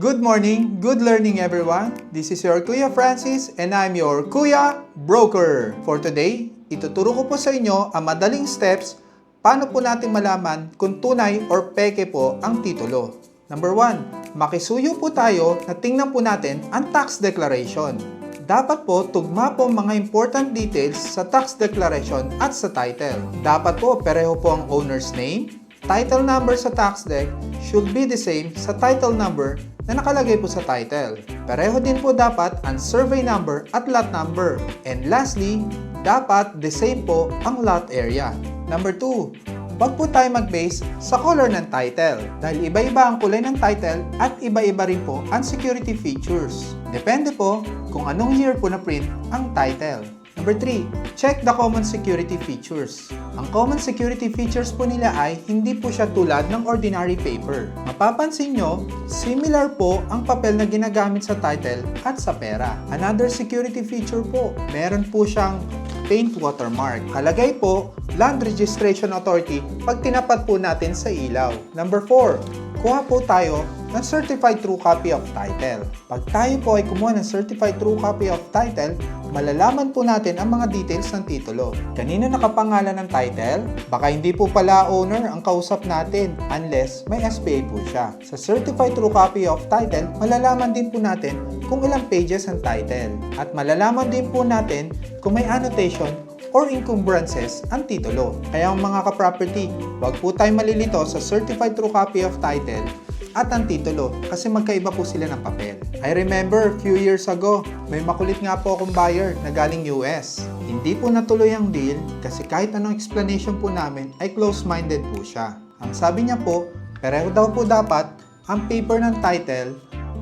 Good morning, good learning everyone. This is your Kuya Francis and I'm your Kuya Broker. For today, ituturo ko po sa inyo ang madaling steps paano po natin malaman kung tunay or peke po ang titulo. Number 1, makisuyo po tayo na tingnan po natin ang tax declaration. Dapat po tugma po mga important details sa tax declaration at sa title. Dapat po pareho po ang owner's name, title number sa tax deck should be the same sa title number na nakalagay po sa title. Pareho din po dapat ang survey number at lot number. And lastly, dapat the same po ang lot area. Number 2, wag po tayo mag-base sa color ng title dahil iba-iba ang kulay ng title at iba-iba rin po ang security features. Depende po kung anong year po na print ang title. Number 3, check the common security features. Ang common security features po nila ay hindi po siya tulad ng ordinary paper. Mapapansin nyo, similar po ang papel na ginagamit sa title at sa pera. Another security feature po, meron po siyang paint watermark. Kalagay po, Land Registration Authority pag tinapat po natin sa ilaw. Number 4, kuha po tayo ng Certified True Copy of Title. Pag tayo po ay kumuha ng Certified True Copy of Title, malalaman po natin ang mga details ng titulo. Kanino nakapangalan ng title? Baka hindi po pala owner ang kausap natin unless may SPA po siya. Sa Certified True Copy of Title, malalaman din po natin kung ilang pages ang title. At malalaman din po natin kung may annotation or encumbrances ang titulo. Kaya mga ka-property, wag po tayo malilito sa Certified True Copy of Title at ang titulo kasi magkaiba po sila ng papel. I remember few years ago, may makulit nga po akong buyer na galing US. Hindi po natuloy ang deal kasi kahit anong explanation po namin ay close-minded po siya. Ang sabi niya po, pareho daw po dapat ang paper ng title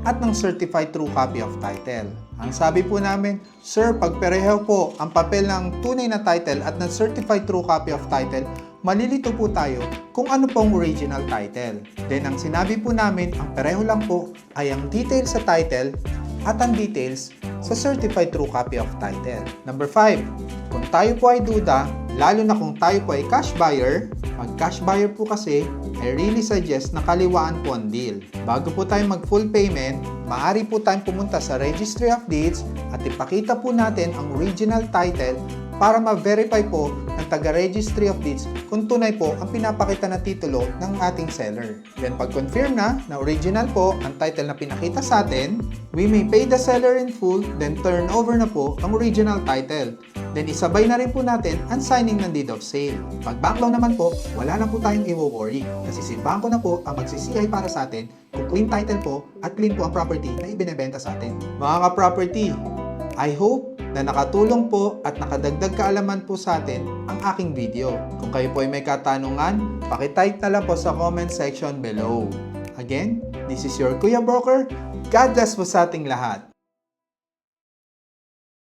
at ng Certified True Copy of Title. Ang sabi po namin, Sir, pag pareho po ang papel ng tunay na title at ng Certified True Copy of Title, malilito po tayo kung ano pong original title. Then ang sinabi po namin, ang pareho lang po ay ang details sa title at ang details sa Certified True Copy of Title. Number 5, kung tayo po ay duda, lalo na kung tayo po ay cash buyer, pag cash buyer po kasi, I really suggest na kaliwaan po ang deal. Bago po tayo mag full payment, maaari po tayong pumunta sa Registry of Deeds at ipakita po natin ang original title para ma-verify po ng taga-Registry of Deeds kung tunay po ang pinapakita na titulo ng ating seller. Then pag-confirm na original po ang title na pinakita sa atin, we may pay the seller in full, then turn over na po ang original title. Then isabay na rin po natin ang signing ng deed of sale. Pag backlog naman po, wala na po tayong i-worry kasi si bangko na po ang magsisiyay para sa atin kung clean title po at clean po ang property na ibinebenta sa atin. Mga ka-property, I hope na nakatulong po at nakadagdag kaalaman po sa atin ang aking video. Kung kayo po ay may katanungan, pakitype na lang po sa comment section below. Again, this is your Kuya Broker. God bless po sa ating lahat.